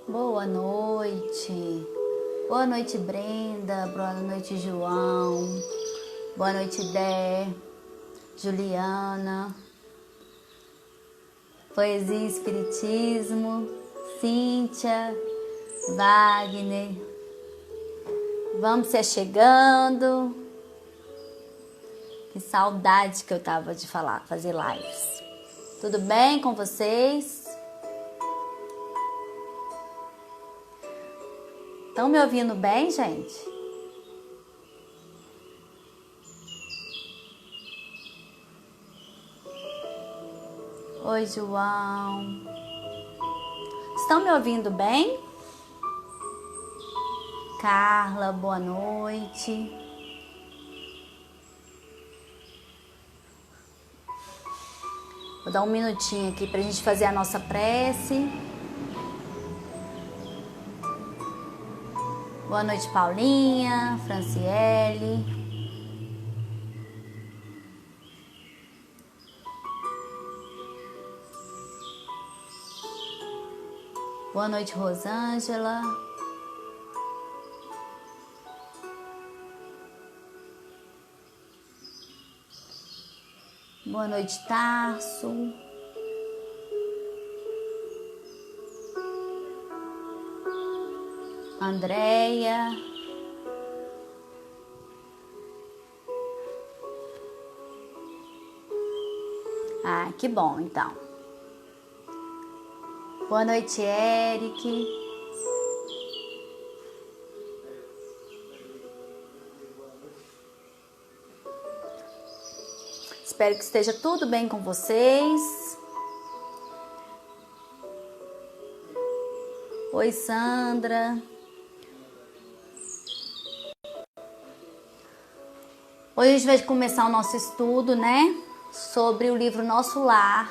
Boa noite. Boa noite, Brenda. Boa noite, João. Boa noite, Dé. Juliana. Poesia e Espiritismo. Cíntia. Wagner. Vamos se achegando. Que saudade que eu tava de fazer lives. Tudo bem com vocês? Estão me ouvindo bem, gente? Oi, João. Estão me ouvindo bem? Carla, boa noite. Vou dar um minutinho aqui para a gente fazer a nossa prece. Boa noite, Paulinha, Franciele. Boa noite, Rosângela. Boa noite, Tarso. Andréia. Ah, que bom, então. Boa noite, Eric. Espero que esteja tudo bem com vocês. Oi, Sandra. Hoje a gente vai começar o nosso estudo, né? Sobre o livro Nosso Lar.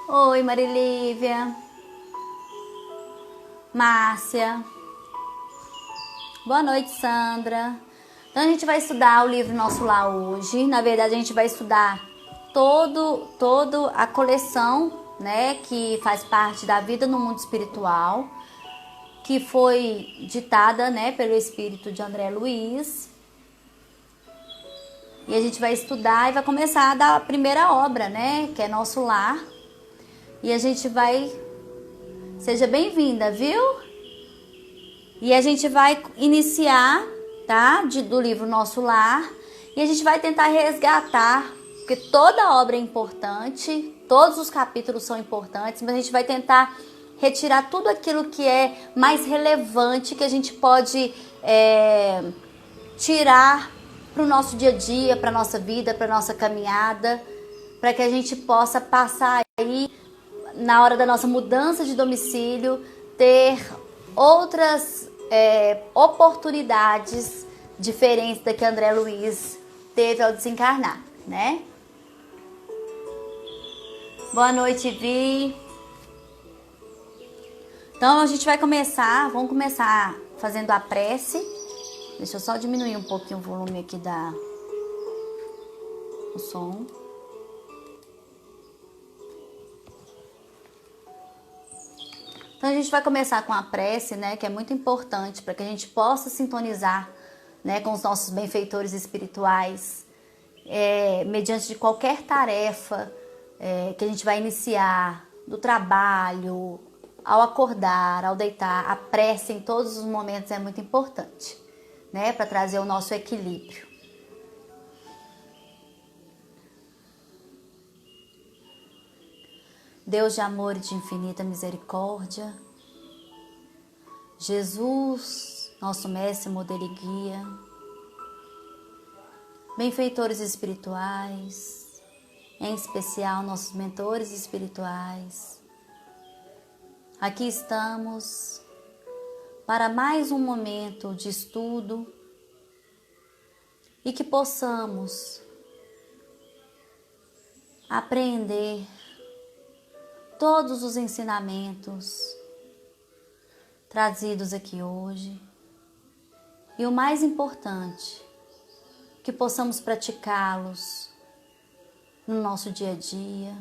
Oi, Marilívia. Márcia. Boa noite, Sandra. Então a gente vai estudar o livro Nosso Lar hoje. Na verdade, a gente vai estudar toda a coleção, né, que faz parte da vida no mundo espiritual, que foi ditada, né, pelo espírito de André Luiz. E a gente vai estudar e vai começar da primeira obra, né, que é Nosso Lar. E a gente vai... Seja bem-vinda, viu? E a gente vai iniciar, tá? Do livro Nosso Lar. E a gente vai tentar resgatar, porque toda obra é importante, todos os capítulos são importantes, mas a gente vai tentar retirar tudo aquilo que é mais relevante, que a gente pode tirar para o nosso dia a dia, para a nossa vida, para a nossa caminhada, para que a gente possa passar aí, na hora da nossa mudança de domicílio, ter outras oportunidades diferentes da que André Luiz teve ao desencarnar, né? Boa noite, Vi. Então a gente vai começar, vamos começar fazendo a prece. Deixa eu só diminuir um pouquinho o volume aqui o som. Então a gente vai começar com a prece, né, que é muito importante para que a gente possa sintonizar, né, com os nossos benfeitores espirituais, mediante de qualquer tarefa que a gente vai iniciar, do trabalho, ao acordar, ao deitar. A prece em todos os momentos é muito importante, né, para trazer o nosso equilíbrio. Deus de amor e de infinita misericórdia, Jesus, nosso mestre, modelo e guia, benfeitores espirituais, em especial nossos mentores espirituais, aqui estamos para mais um momento de estudo e que possamos aprender todos os ensinamentos trazidos aqui hoje. E o mais importante, que possamos praticá-los no nosso dia a dia,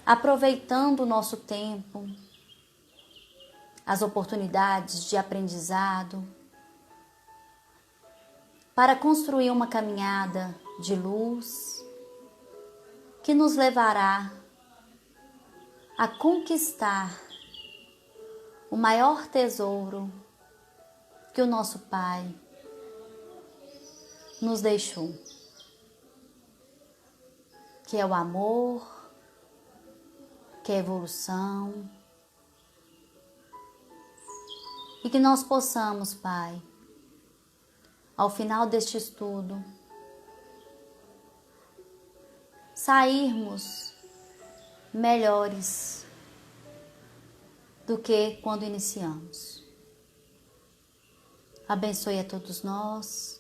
aproveitando o nosso tempo, as oportunidades de aprendizado, para construir uma caminhada de luz que nos levará a conquistar o maior tesouro que o nosso Pai nos deixou, que é o amor, que é a evolução, e que nós possamos, Pai, ao final deste estudo, sairmos melhores do que quando iniciamos. Abençoe a todos nós.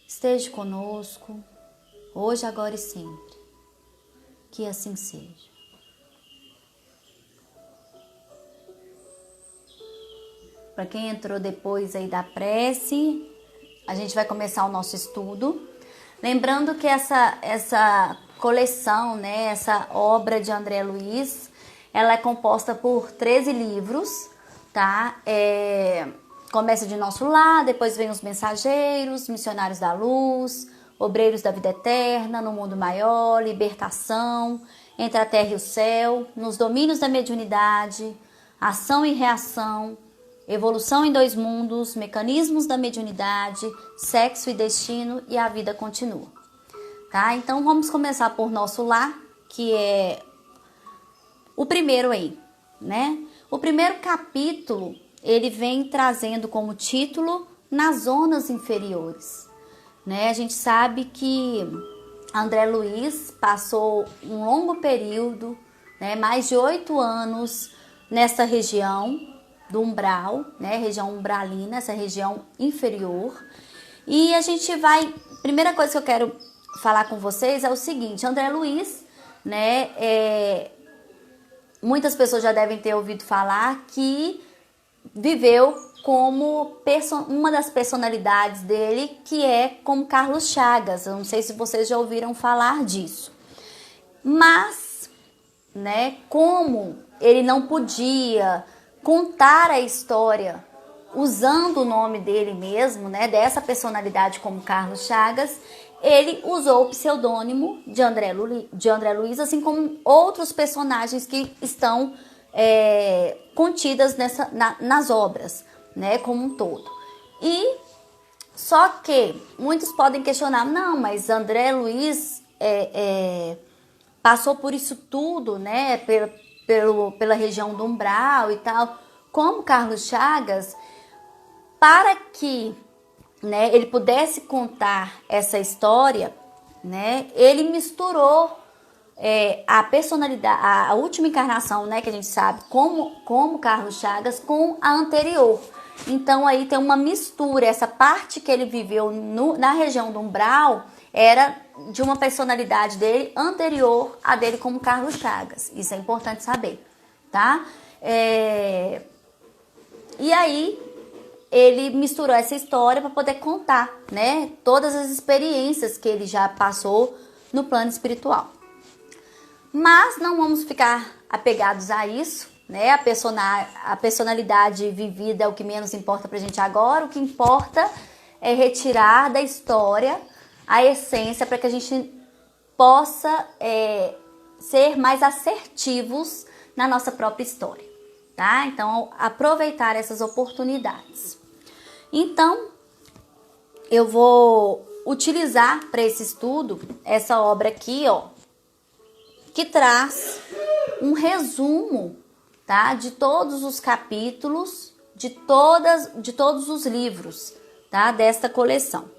Esteja conosco, hoje, agora e sempre. Que assim seja. Para quem entrou depois aí da prece, a gente vai começar o nosso estudo. Lembrando que essa coleção, né, essa obra de André Luiz, ela é composta por 13 livros, tá? Começa de Nosso Lar, depois vem Os Mensageiros, Missionários da Luz, Obreiros da Vida Eterna, No Mundo Maior, Libertação, Entre a Terra e o Céu, Nos Domínios da Mediunidade, Ação e Reação, Evolução em Dois Mundos, Mecanismos da Mediunidade, Sexo e Destino e A Vida Continua. Tá? Então vamos começar por Nosso Lar, que é o primeiro aí, né? O primeiro capítulo, ele vem trazendo como título Nas Zonas Inferiores, né? A gente sabe que André Luiz passou um longo período, né, mais de 8 anos nessa região do umbral, né, região umbralina, essa região inferior. E a gente vai, primeira coisa que eu quero falar com vocês é o seguinte: André Luiz, né, muitas pessoas já devem ter ouvido falar que viveu como uma das personalidades dele, que é como Carlos Chagas. Eu não sei se vocês já ouviram falar disso. Mas, né, como ele não podia contar a história usando o nome dele mesmo, né, dessa personalidade como Carlos Chagas, ele usou o pseudônimo de André Luiz, assim como outros personagens que estão contidas nas obras, né, como um todo. E só que muitos podem questionar, não, mas André Luiz passou por isso tudo, né, pela região do umbral e tal, como Carlos Chagas, para que, né, ele pudesse contar essa história, né, ele misturou a personalidade, a última encarnação, né, que a gente sabe, como Carlos Chagas, com a anterior. Então aí tem uma mistura. Essa parte que ele viveu na região do umbral era de uma personalidade dele anterior a dele como Carlos Chagas. Isso é importante saber, tá? E aí ele misturou essa história para poder contar, né, todas as experiências que ele já passou no plano espiritual. Mas não vamos ficar apegados a isso, né? A personalidade vivida é o que menos importa pra gente agora. O que importa é retirar da história a essência para que a gente possa ser mais assertivos na nossa própria história, tá? Então, aproveitar essas oportunidades. Então, eu vou utilizar para esse estudo essa obra aqui, ó, que traz um resumo, tá, de todos os capítulos, de todos os livros, tá, desta coleção.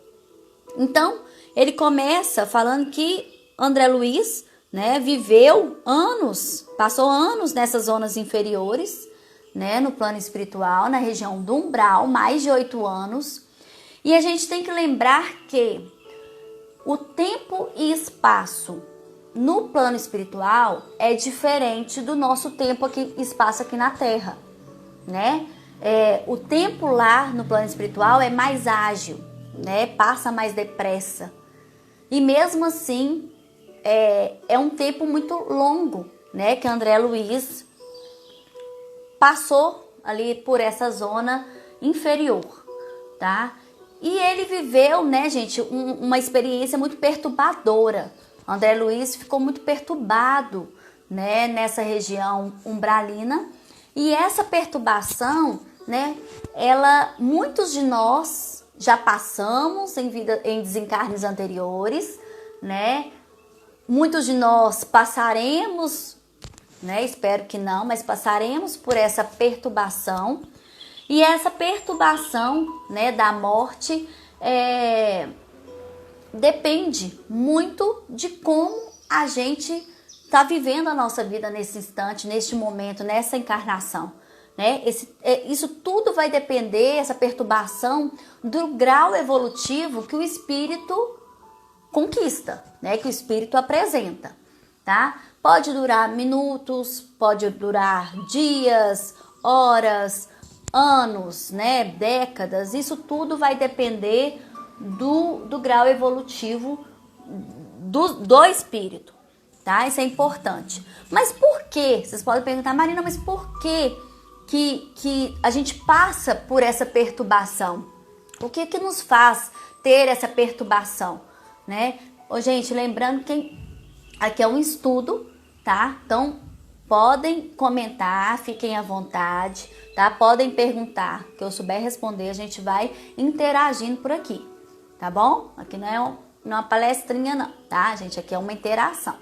Então, ele começa falando que André Luiz, né, viveu anos, passou anos nessas zonas inferiores, né, no plano espiritual, na região do umbral, mais de 8 anos. E a gente tem que lembrar que o tempo e espaço no plano espiritual é diferente do nosso tempo aqui, espaço aqui na Terra, né? O tempo lá no plano espiritual é mais ágil, né? Passa mais depressa. E mesmo assim, é um tempo muito longo, né, que André Luiz passou ali por essa zona inferior, tá? E ele viveu, né, gente, uma experiência muito perturbadora. André Luiz ficou muito perturbado, né, nessa região umbralina. E essa perturbação, né, muitos de nós já passamos em desencarnes anteriores, né? Muitos de nós passaremos, né? Espero que não, mas passaremos por essa perturbação. E essa perturbação, né, da morte depende muito de como a gente está vivendo a nossa vida nesse instante, neste momento, nessa encarnação, né? Isso tudo vai depender, essa perturbação, do grau evolutivo que o espírito conquista, né? Que o espírito apresenta, tá? Pode durar minutos, pode durar dias, horas, anos, né? Décadas. Isso tudo vai depender do grau evolutivo do espírito, tá? Isso é importante. Mas por quê? Vocês podem perguntar, Marina, mas por quê que a gente passa por essa perturbação? O que nos faz ter essa perturbação, né? Ô, gente, lembrando que aqui é um estudo, tá? Então, podem comentar, fiquem à vontade, tá? Podem perguntar, que eu souber responder, a gente vai interagindo por aqui, tá bom? Aqui não é uma palestrinha não, tá, gente? Aqui é uma interação.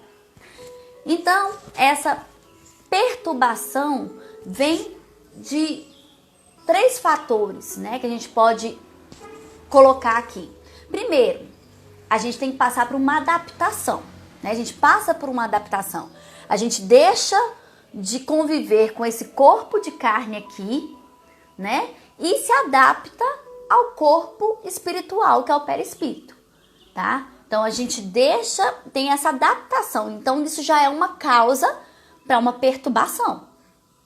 Então, essa perturbação vem de 3 fatores, né, que a gente pode colocar aqui. Primeiro, a gente tem que passar por uma adaptação, né? A gente passa por uma adaptação. A gente deixa de conviver com esse corpo de carne aqui, né? E se adapta ao corpo espiritual, que é o perispírito, tá? Então a gente tem essa adaptação. Então isso já é uma causa para uma perturbação,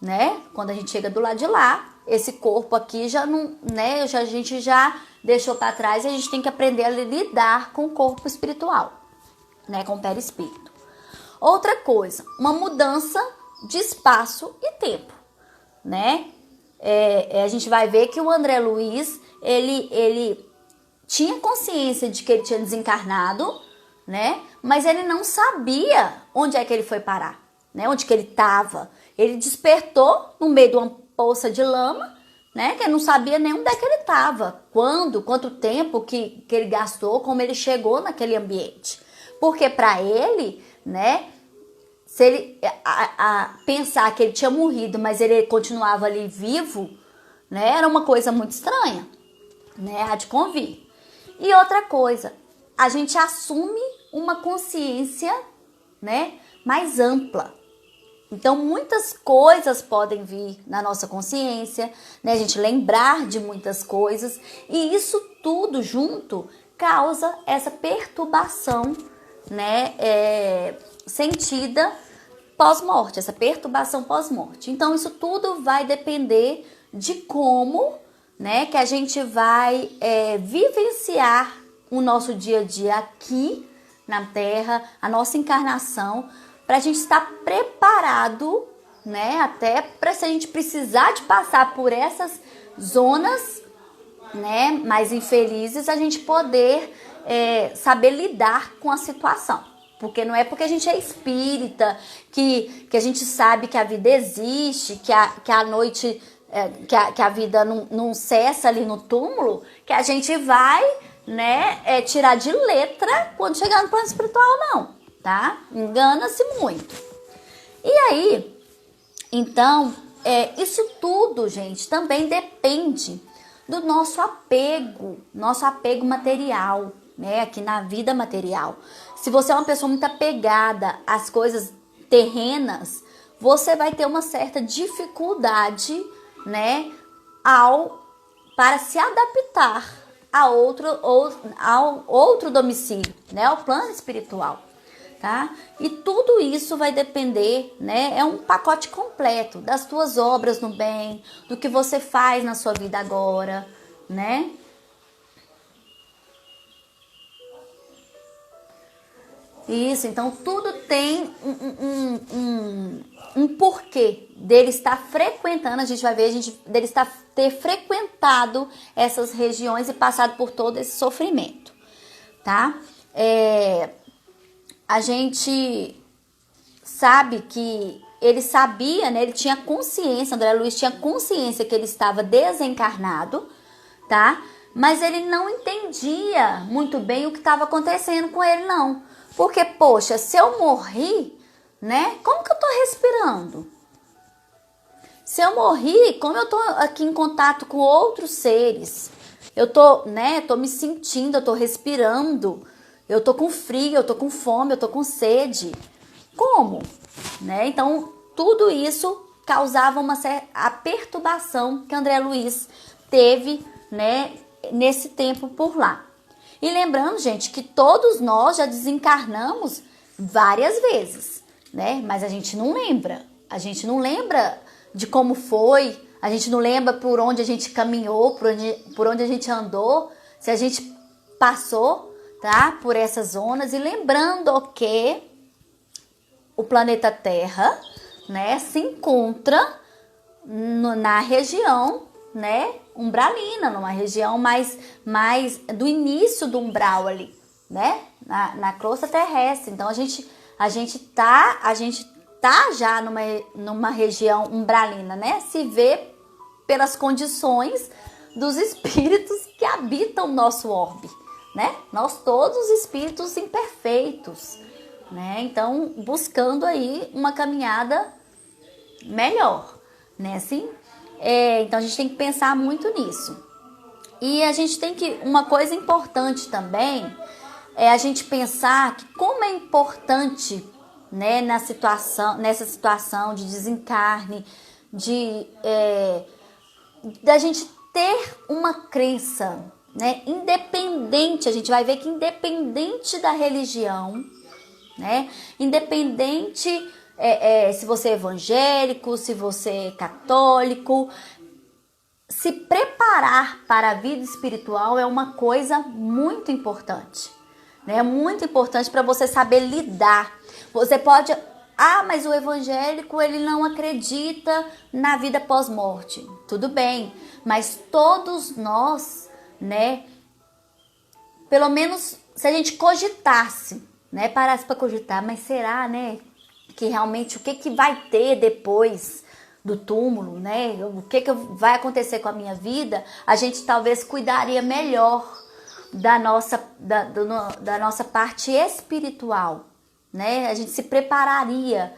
né? Quando a gente chega do lado de lá, esse corpo aqui já não, né? A gente já deixou para trás e a gente tem que aprender a lidar com o corpo espiritual, né? Com o perispírito. Outra coisa, uma mudança de espaço e tempo, né? A gente vai ver que o André Luiz, ele tinha consciência de que ele tinha desencarnado, né? Mas ele não sabia onde é que ele foi parar, né? Onde que ele estava. Ele despertou no meio de uma poça de lama, né? Que ele não sabia nem onde é que ele estava, quanto tempo que ele gastou, como ele chegou naquele ambiente. Porque para ele, né? Se ele pensar que ele tinha morrido, mas ele continuava ali vivo, né? Era uma coisa muito estranha, né? Há de convir. E outra coisa, a gente assume uma consciência, né, mais ampla. Então, muitas coisas podem vir na nossa consciência, né? A gente lembrar de muitas coisas. E isso tudo junto causa essa perturbação, né, sentida pós-morte, essa perturbação pós-morte. Então, isso tudo vai depender de como, né, que a gente vai vivenciar o nosso dia a dia aqui na Terra, a nossa encarnação, para a gente estar preparado, né, até para se a gente precisar de passar por essas zonas, né, mais infelizes, a gente poder saber lidar com a situação. Porque não é porque a gente é espírita, que a gente sabe que a vida existe, que a noite, que a vida não cessa ali no túmulo, que a gente vai, né, tirar de letra quando chegar no plano espiritual, não, tá? Engana-se muito. E aí, então, isso tudo, gente, também depende do nosso apego material, né, aqui na vida material. Se você é uma pessoa muito apegada às coisas terrenas, você vai ter uma certa dificuldade, né, para se adaptar ao outro domicílio, né, ao plano espiritual, tá? E tudo isso vai depender, né, é um pacote completo das tuas obras no bem, do que você faz na sua vida agora, né? Isso, então tudo tem um porquê dele estar frequentando, a gente vai ver, dele ter frequentado essas regiões e passado por todo esse sofrimento, tá? A gente sabe que ele sabia, né? Ele tinha consciência, André Luiz tinha consciência que ele estava desencarnado, tá? Mas ele não entendia muito bem o que estava acontecendo com ele, não. Porque, poxa, se eu morri, né? Como que eu tô respirando? Se eu morri, como eu tô aqui em contato com outros seres? Eu tô, né? Tô me sentindo, eu tô respirando. Eu tô com frio, eu tô com fome, eu tô com sede. Como? Né? Então, tudo isso causava a perturbação que André Luiz teve, né, nesse tempo por lá. E lembrando, gente, que todos nós já desencarnamos várias vezes, né? Mas a gente não lembra. A gente não lembra de como foi, a gente não lembra por onde a gente caminhou, por onde a gente andou, se a gente passou, tá, por essas zonas. E lembrando que o planeta Terra, né, se encontra na região, né, umbralina, numa região mais do início do umbral ali, né, na crosta terrestre. Então a gente tá já numa região umbralina, né? Se vê pelas condições dos espíritos que habitam o nosso orbe, né? Nós todos espíritos imperfeitos, né? Então, buscando aí uma caminhada melhor, né? Assim, então a gente tem que pensar muito nisso. E a gente tem que, uma coisa importante também é a gente pensar que como é importante, né, nessa situação de desencarne, da gente ter uma crença, né, independente. A gente vai ver que independente da religião, né, independente se você é evangélico, se você é católico, se preparar para a vida espiritual é uma coisa muito importante, né? Muito importante para você saber lidar. Você pode, mas o evangélico ele não acredita na vida pós-morte. Tudo bem, mas todos nós, né? Pelo menos se a gente cogitasse, né? Parasse para cogitar, mas será, né? Que realmente o que vai ter depois do túmulo, né? O que vai acontecer com a minha vida? A gente talvez cuidaria melhor da nossa parte espiritual, né? A gente se prepararia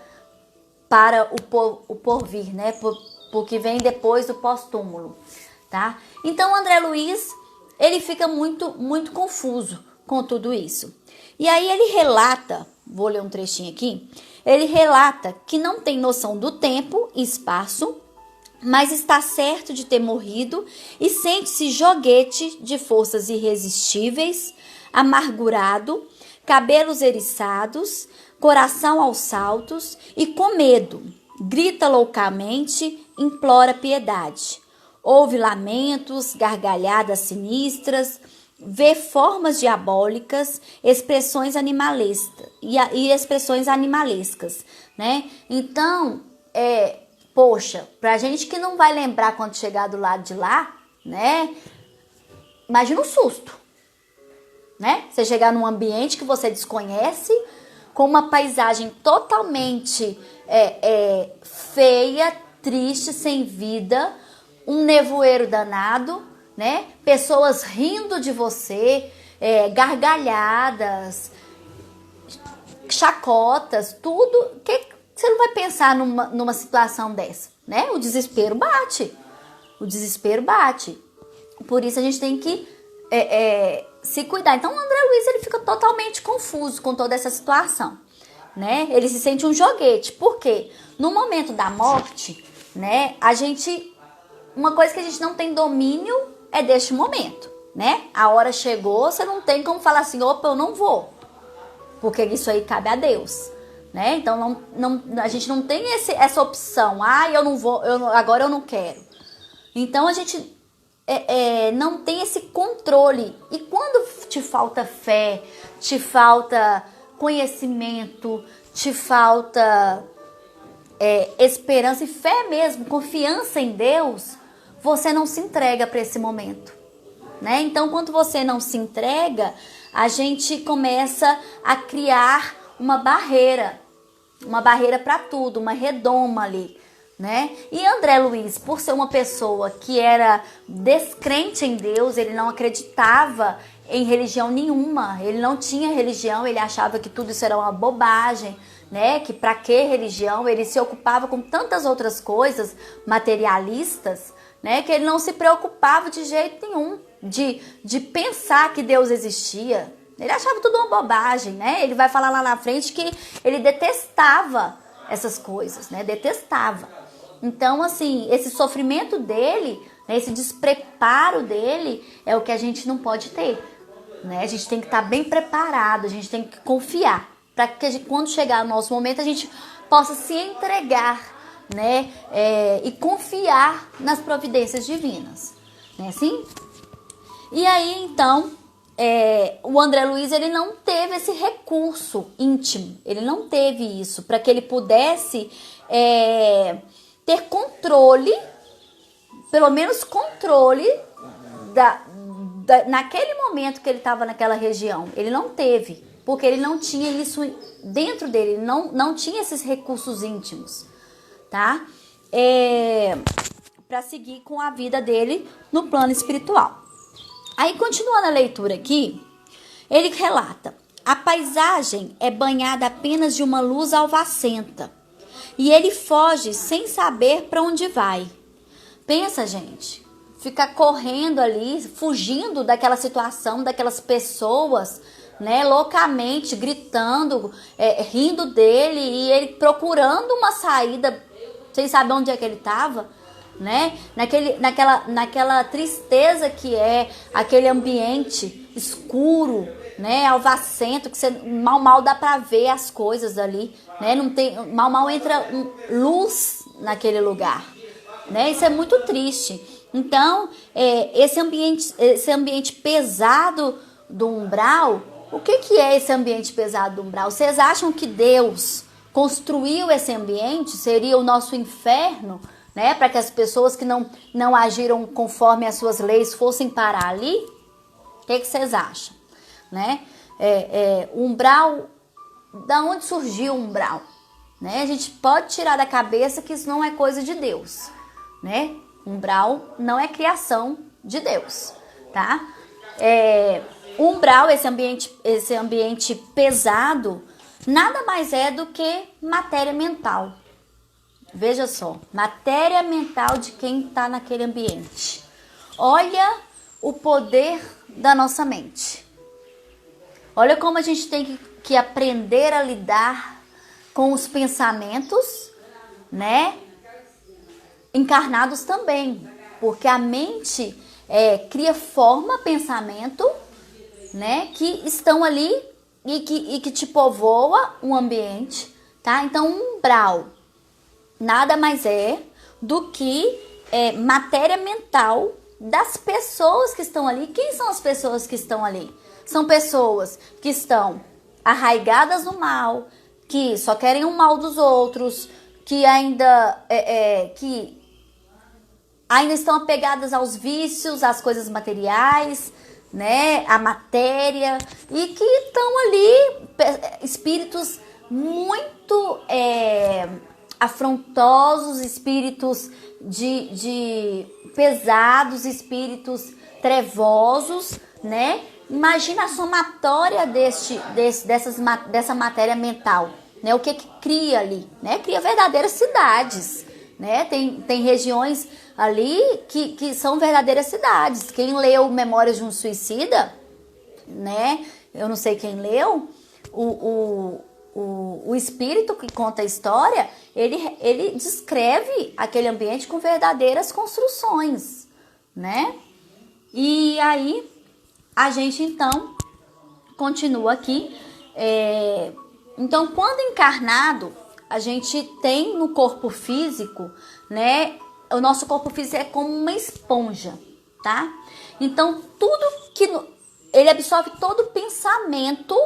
para o porvir, né? Por que vem depois do pós-túmulo, tá? Então, André Luiz, ele fica muito, muito confuso com tudo isso. E aí ele relata, vou ler um trechinho aqui, ele relata que não tem noção do tempo e espaço, mas está certo de ter morrido e sente-se joguete de forças irresistíveis, amargurado, cabelos eriçados, coração aos saltos e com medo. Grita loucamente, implora piedade. Ouve lamentos, gargalhadas sinistras, vê formas diabólicas, expressões animalescas e expressões animalescas, né? Então, poxa, pra gente que não vai lembrar quando chegar do lado de lá, né? Imagina um susto, né? Você chegar num ambiente que você desconhece, com uma paisagem totalmente feia, triste, sem vida, um nevoeiro danado, né? Pessoas rindo de você, gargalhadas, chacotas, tudo. Que você não vai pensar numa situação dessa, né? O desespero bate. Por isso a gente tem que se cuidar. Então o André Luiz ele fica totalmente confuso com toda essa situação, né? Ele se sente um joguete. Por quê? No momento da morte, né? Uma coisa que a gente não tem domínio é deste momento, né? A hora chegou, você não tem como falar assim, opa, eu não vou, porque isso aí cabe a Deus, né? Então a gente não tem essa opção, eu não vou, agora eu não quero. Então a gente não tem esse controle. E quando te falta fé, te falta conhecimento, te falta esperança e fé mesmo, confiança em Deus, você não se entrega para esse momento, né? Então, quando você não se entrega, a gente começa a criar uma barreira para tudo, uma redoma ali, né? E André Luiz, por ser uma pessoa que era descrente em Deus, ele não acreditava em religião nenhuma, ele não tinha religião, ele achava que tudo isso era uma bobagem, né? Que para que religião? Ele se ocupava com tantas outras coisas materialistas, né? Que ele não se preocupava de jeito nenhum de pensar que Deus existia. Ele achava tudo uma bobagem, né? Ele vai falar lá na frente que ele detestava essas coisas, né? Detestava. Então, assim, esse sofrimento dele, né? Esse despreparo dele é o que a gente não pode ter, né? A gente tem que estar bem preparado, a gente tem que confiar, para que quando chegar o nosso momento a gente possa se entregar, né? E confiar nas providências divinas, né? Assim? E aí, então, o André Luiz, ele não teve esse recurso íntimo, ele não teve isso, para que ele pudesse ter controle, pelo menos controle, naquele momento que ele estava naquela região. Ele não teve, porque ele não tinha isso dentro dele, ele não tinha esses recursos íntimos, tá? Para seguir com a vida dele no plano espiritual. Aí, continuando a leitura aqui, ele relata: a paisagem é banhada apenas de uma luz alvacenta e ele foge sem saber para onde vai. Pensa, gente, ficar correndo ali, fugindo daquela situação, daquelas pessoas, né, loucamente gritando, rindo dele, e ele procurando uma saída, sem saber onde é que ele estava. Né? Naquela tristeza que é aquele ambiente escuro, né? Alvacento, que você mal dá para ver as coisas ali, né? Não tem, mal entra luz naquele lugar, né? Isso é muito triste. Então, esse ambiente pesado do umbral, o que é esse ambiente pesado do umbral? Vocês acham que Deus construiu esse ambiente? Seria o nosso inferno? Né, para que as pessoas que não agiram conforme as suas leis fossem parar ali? O que vocês acham? Né? O umbral, da onde surgiu o umbral? Né? A gente pode tirar da cabeça que isso não é coisa de Deus. Né? Umbral não é criação de Deus. Tá? O umbral, esse ambiente pesado, nada mais é do que matéria mental. Veja só, matéria mental de quem está naquele ambiente. Olha o poder da nossa mente. Olha como a gente tem que aprender a lidar com os pensamentos, né? Encarnados também. Porque a mente forma pensamento, né? Que estão ali e que te povoa um ambiente, tá? Então, um umbral nada mais é do que matéria mental das pessoas que estão ali. Quem são as pessoas que estão ali? São pessoas que estão arraigadas no mal, que só querem o mal dos outros, que ainda estão apegadas aos vícios, às coisas materiais, né, à matéria, e que estão ali espíritos muito afrontosos, espíritos de pesados, espíritos trevosos, né? Imagina a somatória dessa matéria mental, né? O que cria ali, né? Cria verdadeiras cidades, né? Tem regiões ali que são verdadeiras cidades. Quem leu Memórias de um Suicida, né? Eu não sei quem leu, o espírito que conta a história, ele descreve aquele ambiente com verdadeiras construções, né? E aí, a gente, então, continua aqui. Então, quando encarnado, a gente tem no corpo físico, né? O nosso corpo físico é como uma esponja, tá? Então, tudo que... ele absorve todo o pensamento,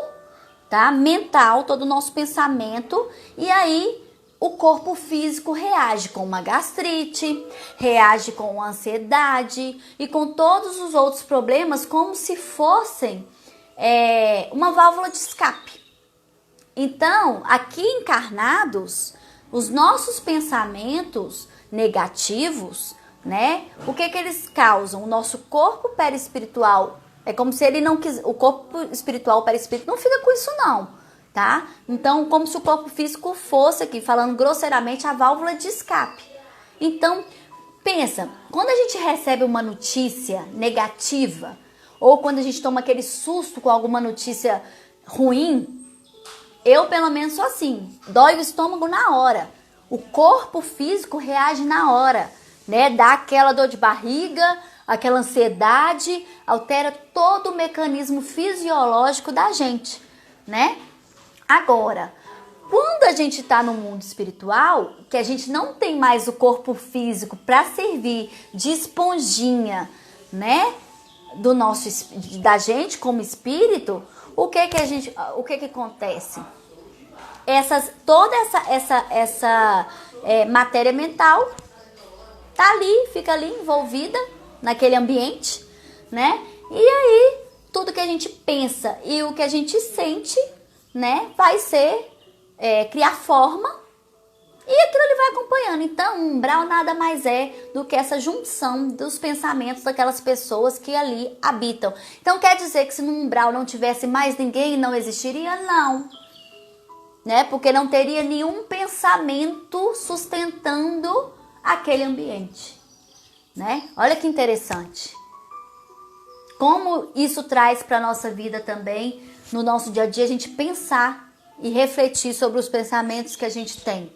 tá? Mental, todo o nosso pensamento, e aí o corpo físico reage com uma gastrite, reage com ansiedade e com todos os outros problemas como se fossem uma válvula de escape. Então, aqui encarnados, os nossos pensamentos negativos, né? O que eles causam? O nosso corpo perispiritual, é como se ele não quisesse, o corpo espiritual, o perispírito não fica com isso não, tá? Então, como se o corpo físico fosse aqui, falando grosseiramente, a válvula de escape. Então, pensa, quando a gente recebe uma notícia negativa, ou quando a gente toma aquele susto com alguma notícia ruim, eu pelo menos sou assim, dói o estômago na hora, o corpo físico reage na hora, né? Dá aquela dor de barriga, aquela ansiedade, altera todo o mecanismo fisiológico da gente, né? Agora, quando a gente está no mundo espiritual, que a gente não tem mais o corpo físico para servir de esponjinha, né? Da gente como espírito, o que acontece? Toda essa matéria mental tá ali, fica ali envolvida naquele ambiente, né? E aí, tudo que a gente pensa e o que a gente sente, né, vai ser, criar forma, e aquilo ele vai acompanhando. Então, um umbral nada mais é do que essa junção dos pensamentos daquelas pessoas que ali habitam. Então, quer dizer que se no umbral não tivesse mais ninguém, não existiria? Não. Né? Porque não teria nenhum pensamento sustentando aquele ambiente. Né? Olha que interessante. Como isso traz para a nossa vida também, no nosso dia a dia, a gente pensar e refletir sobre os pensamentos que a gente tem.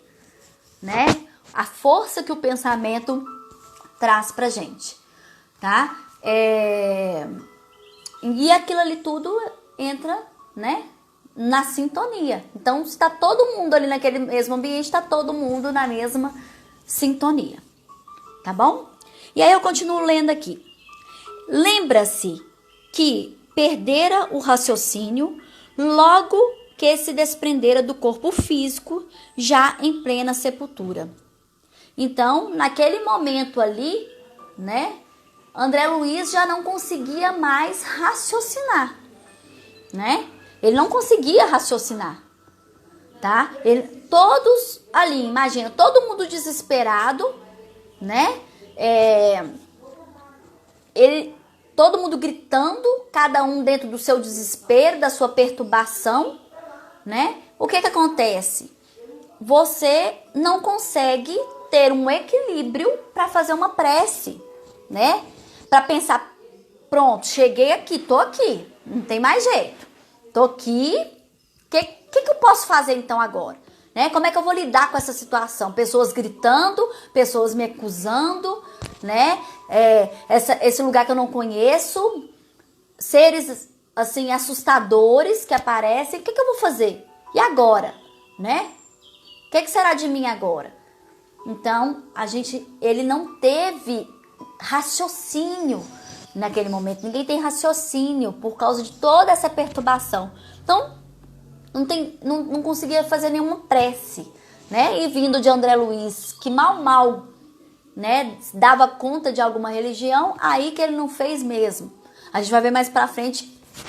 Né? A força que o pensamento traz pra gente, tá? E aquilo ali tudo entra, né, na sintonia. Então, se tá todo mundo ali naquele mesmo ambiente, tá todo mundo na mesma sintonia, tá bom? E aí eu continuo lendo aqui. Lembra-se que perdera o raciocínio logo que se desprendera do corpo físico, já em plena sepultura. Então, naquele momento ali, né, André Luiz já não conseguia mais raciocinar, né? Ele não conseguia raciocinar, tá? Todos ali, imagina, todo mundo desesperado, né? Todo mundo gritando, cada um dentro do seu desespero, da sua perturbação, né? O que acontece? Você não consegue ter um equilíbrio para fazer uma prece, né? Para pensar, pronto, cheguei aqui, tô aqui, não tem mais jeito. Tô aqui, o que eu posso fazer então agora? Né? Como é que eu vou lidar com essa situação? Pessoas gritando, pessoas me acusando, né? Esse lugar que eu não conheço, seres assim, assustadores que aparecem. O que eu vou fazer? E agora? Né? O que será de mim agora? Então, ele não teve raciocínio naquele momento. Ninguém tem raciocínio por causa de toda essa perturbação. Então, não conseguia fazer nenhuma prece, né? E vindo de André Luiz, que mal, né, dava conta de alguma religião, aí que ele não fez mesmo. A gente vai ver mais pra frente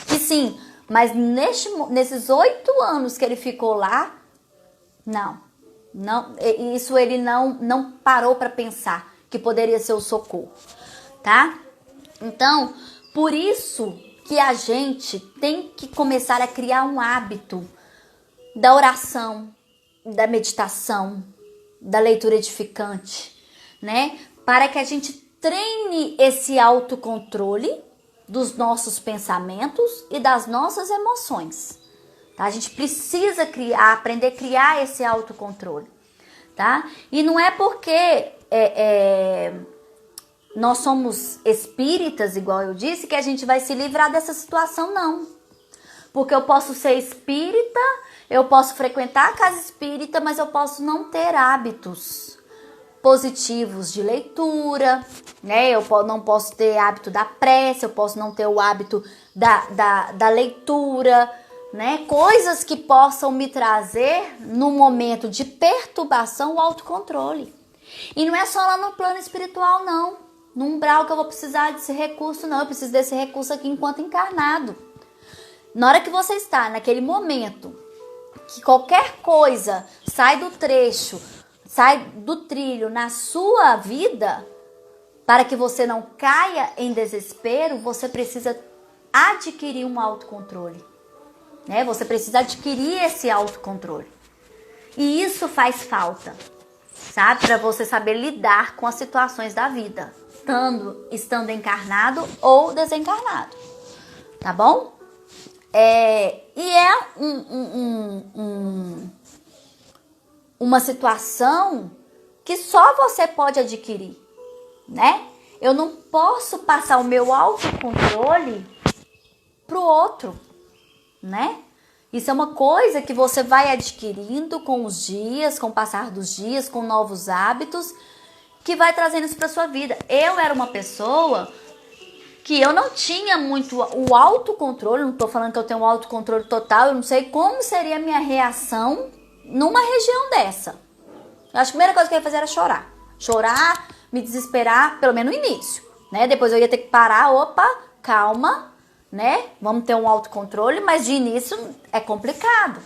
que sim, mas nesses 8 anos que ele ficou lá, isso ele não parou para pensar que poderia ser o socorro, tá? Então, por isso que a gente tem que começar a criar um hábito da oração, da meditação, da leitura edificante, né? Para que a gente treine esse autocontrole dos nossos pensamentos e das nossas emoções, tá? A gente precisa aprender a criar esse autocontrole, tá? E não é porque nós somos espíritas, igual eu disse, que a gente vai se livrar dessa situação, não. Porque eu posso ser espírita, eu posso frequentar a casa espírita, mas eu posso não ter hábitos positivos de leitura, né? Eu não posso ter hábito da prece, eu posso não ter o hábito da leitura, né? Coisas que possam me trazer, no momento de perturbação, o autocontrole. E não é só lá no plano espiritual, não. No umbral que eu vou precisar desse recurso, não. Eu preciso desse recurso aqui enquanto encarnado. Na hora que você está naquele momento que qualquer coisa sai do trecho, sai do trilho na sua vida, para que você não caia em desespero, você precisa adquirir um autocontrole, né? Você precisa adquirir esse autocontrole. E isso faz falta, sabe? Para você saber lidar com as situações da vida, estando encarnado ou desencarnado, tá bom? Uma situação que só você pode adquirir, né? Eu não posso passar o meu autocontrole pro outro, né? Isso é uma coisa que você vai adquirindo com os dias, com o passar dos dias, com novos hábitos, que vai trazendo isso para sua vida. Eu era uma pessoa que eu não tinha muito o autocontrole, não tô falando que eu tenho um autocontrole total, eu não sei como seria a minha reação numa região dessa. Eu acho que a primeira coisa que eu ia fazer era chorar. Chorar, me desesperar, pelo menos no início, né? Depois eu ia ter que parar, opa, calma, né? Vamos ter um autocontrole, mas de início é complicado,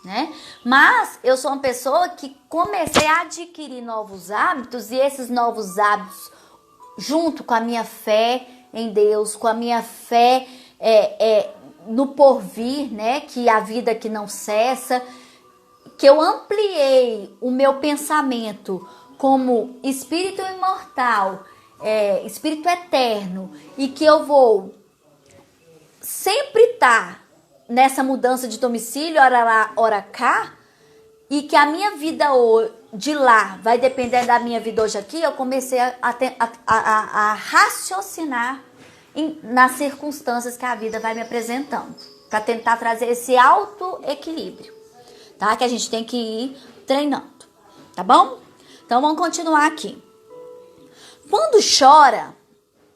né? Mas eu sou uma pessoa que comecei a adquirir novos hábitos, e esses novos hábitos, junto com a minha fé em Deus, com a minha fé no porvir, né? Que a vida que não cessa, que eu ampliei o meu pensamento como espírito imortal, espírito eterno, e que eu vou sempre estar nessa mudança de domicílio, ora lá, ora cá, e que a minha vida de lá vai depender da minha vida hoje aqui, eu comecei a raciocinar nas circunstâncias que a vida vai me apresentando, para tentar trazer esse auto-equilíbrio, tá? Que a gente tem que ir treinando, tá bom? Então vamos continuar aqui. Quando chora,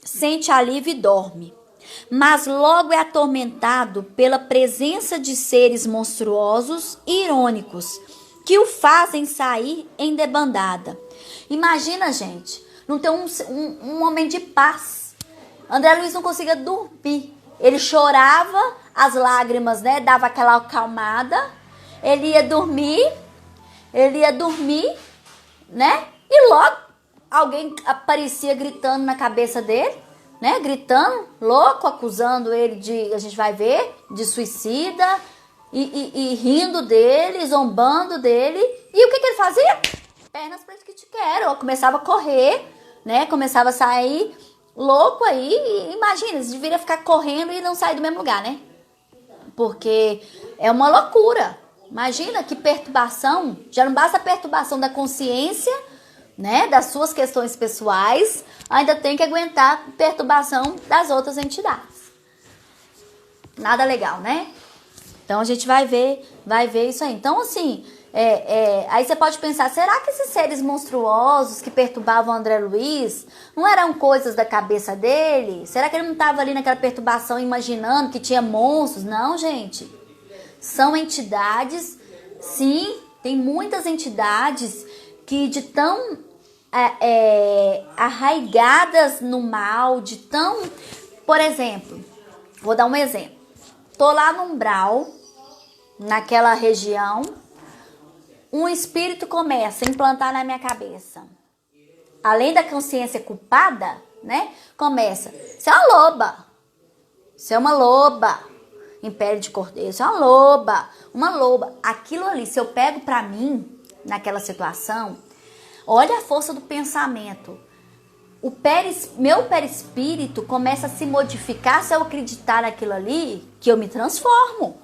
sente alívio e dorme, mas logo é atormentado pela presença de seres monstruosos e irônicos que o fazem sair em debandada. Imagina, gente, não ter um momento de paz. André Luiz não conseguia dormir. Ele chorava, as lágrimas, né, dava aquela acalmada. Ele ia dormir, né? E logo alguém aparecia gritando na cabeça dele, né? Gritando, louco, acusando ele de, a gente vai ver, de suicida, e rindo dele, zombando dele. E o que ele fazia? Pernas para que te quero. Eu começava a correr, né? Começava a sair louco aí. E imagina, você deveria ficar correndo e não sair do mesmo lugar, né? Porque é uma loucura. Imagina que perturbação. Já não basta a perturbação da consciência, né? Das suas questões pessoais. Ainda tem que aguentar a perturbação das outras entidades. Nada legal, né? Então a gente vai ver isso aí. Então, assim, aí você pode pensar, será que esses seres monstruosos que perturbavam o André Luiz não eram coisas da cabeça dele? Será que ele não estava ali naquela perturbação imaginando que tinha monstros? Não, gente. São entidades, sim, tem muitas entidades que de tão arraigadas no mal, de tão... Por exemplo, vou dar um exemplo. Tô lá no umbral, naquela região, um espírito começa a implantar na minha cabeça. Além da consciência culpada, né? Começa, você é uma loba. Você é uma loba. Império de Cordeiro, você é uma loba. Uma loba. Aquilo ali, se eu pego pra mim, naquela situação, olha a força do pensamento. Meu perispírito começa a se modificar se eu acreditar naquilo ali, que eu me transformo.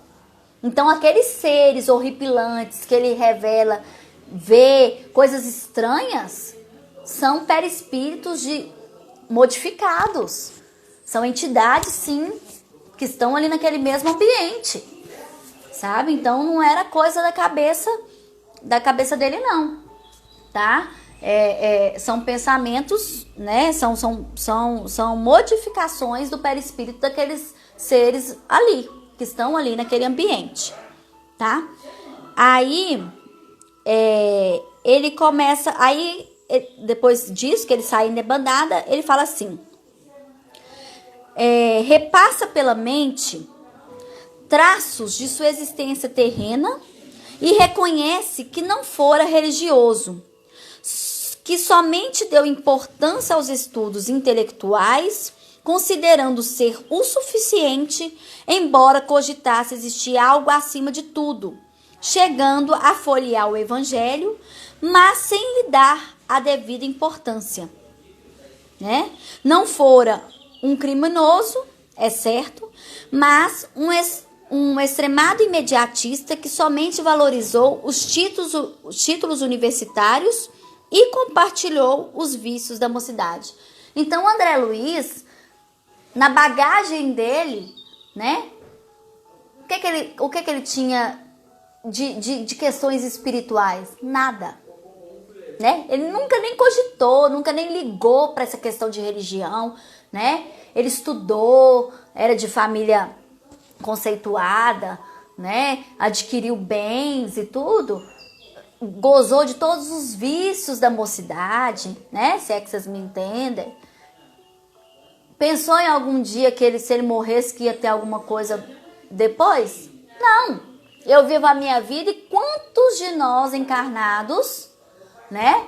Então, aqueles seres horripilantes que ele revela, vê coisas estranhas, são perispíritos modificados. São entidades, sim, que estão ali naquele mesmo ambiente, sabe? Então, não era coisa da cabeça dele, não, tá? São pensamentos, né? São modificações do perispírito daqueles seres ali, que estão ali naquele ambiente, tá? Aí, ele começa, depois disso, que ele sai em debandada, ele fala assim, repassa pela mente traços de sua existência terrena e reconhece que não fora religioso, que somente deu importância aos estudos intelectuais, considerando ser o suficiente, embora cogitasse existir algo acima de tudo, chegando a folhear o evangelho, mas sem lhe dar a devida importância, né? Não fora um criminoso, é certo, mas um extremado imediatista que somente valorizou os títulos universitários e compartilhou os vícios da mocidade. Então, André Luiz, na bagagem dele, né? O que ele tinha de questões espirituais? Nada, né? Ele nunca nem cogitou, nunca nem ligou para essa questão de religião, né? Ele estudou, era de família conceituada, né? Adquiriu bens e tudo, gozou de todos os vícios da mocidade, né? Se é que vocês me entendem. Pensou em algum dia que se ele morresse, que ia ter alguma coisa depois? Não. Eu vivo a minha vida e quantos de nós encarnados, né?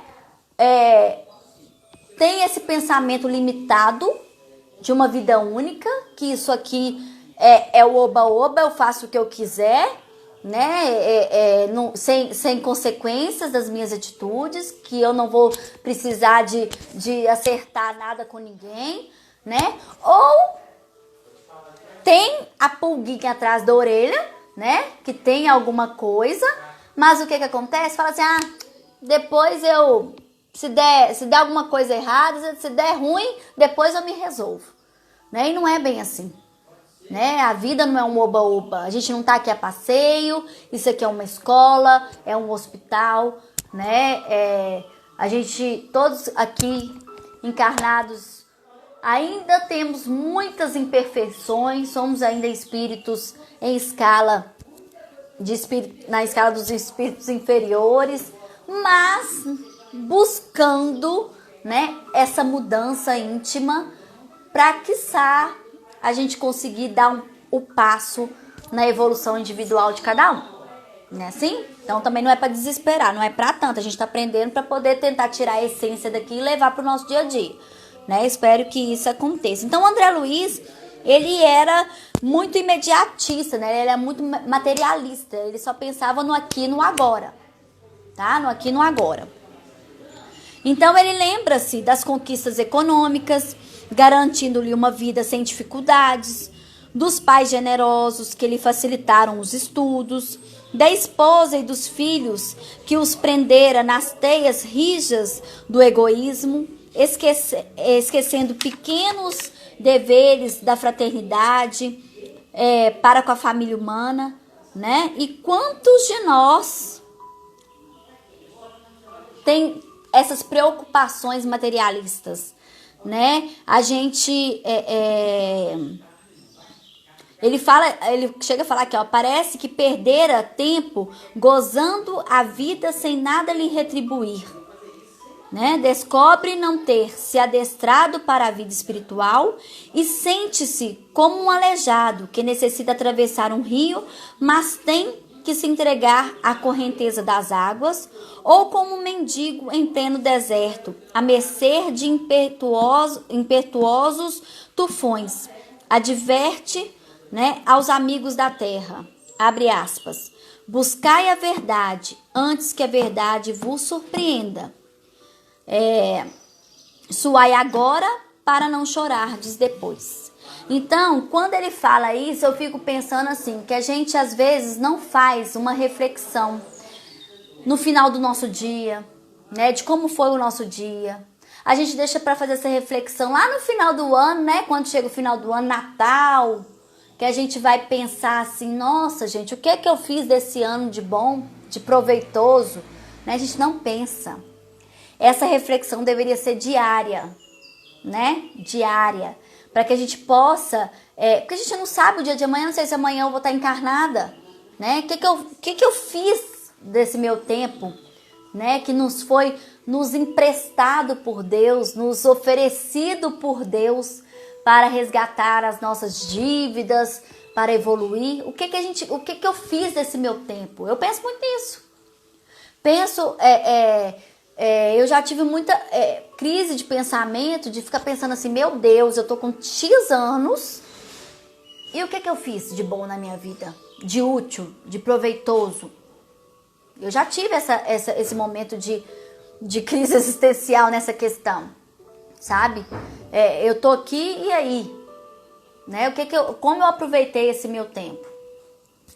Tem esse pensamento limitado de uma vida única, que isso aqui é o oba-oba, eu faço o que eu quiser, né? Sem consequências das minhas atitudes, que eu não vou precisar de acertar nada com ninguém, né? Ou tem a pulguinha atrás da orelha, né? Que tem alguma coisa, mas o que acontece? Fala assim, depois se der alguma coisa errada, se der ruim, depois eu me resolvo, né? E não é bem assim, né? A vida não é um oba-oba, a gente não tá aqui a passeio, isso aqui é uma escola, é um hospital, né? A gente, todos aqui encarnados, ainda temos muitas imperfeições, somos ainda espíritos em escala na escala dos espíritos inferiores, mas buscando, né, essa mudança íntima para quiçá a gente conseguir dar o passo na evolução individual de cada um, não é assim? Então também não é para desesperar, não é para tanto, a gente está aprendendo para poder tentar tirar a essência daqui e levar para o nosso dia a dia, né? Espero que isso aconteça. Então André Luiz, ele era muito imediatista, né? Ele era muito materialista, ele só pensava no aqui e no agora, tá? No aqui e no agora. Então ele lembra-se das conquistas econômicas, garantindo-lhe uma vida sem dificuldades, dos pais generosos que lhe facilitaram os estudos, da esposa e dos filhos que os prendera nas teias rijas do egoísmo, esquecendo pequenos deveres da fraternidade para com a família humana, né? E quantos de nós tem essas preocupações materialistas, né? A gente ele chega a falar aqui, parece que perdera tempo gozando a vida sem nada lhe retribuir, né? Descobre não ter se adestrado para a vida espiritual e sente-se como um aleijado que necessita atravessar um rio, mas tem que se entregar à correnteza das águas, ou como um mendigo em pleno deserto, à mercê de impetuosos tufões. Adverte, né, aos amigos da terra, abre aspas, buscai a verdade antes que a verdade vos surpreenda. Suai agora para não chorardes depois. Então, quando ele fala isso, eu fico pensando assim, que a gente às vezes não faz uma reflexão no final do nosso dia, né, de como foi o nosso dia. A gente deixa para fazer essa reflexão lá no final do ano, né, quando chega o final do ano, Natal, que a gente vai pensar assim, nossa gente, o que é que eu fiz desse ano de bom, de proveitoso, né? A gente não pensa. Essa reflexão deveria ser diária, né? Diária. para que a gente possa, porque a gente não sabe o dia de amanhã, não sei se amanhã eu vou estar encarnada, né? O que eu fiz desse meu tempo, né? Que nos foi nos emprestado por Deus, nos oferecido por Deus para resgatar as nossas dívidas, para evoluir. O que eu fiz desse meu tempo? Eu penso muito nisso. Eu já tive muita crise de pensamento, de ficar pensando assim, meu Deus, eu tô com X anos e o que eu fiz de bom na minha vida? De útil, de proveitoso? Eu já tive esse momento de crise existencial nessa questão, sabe? Eu tô aqui e aí? Né? Como eu aproveitei esse meu tempo?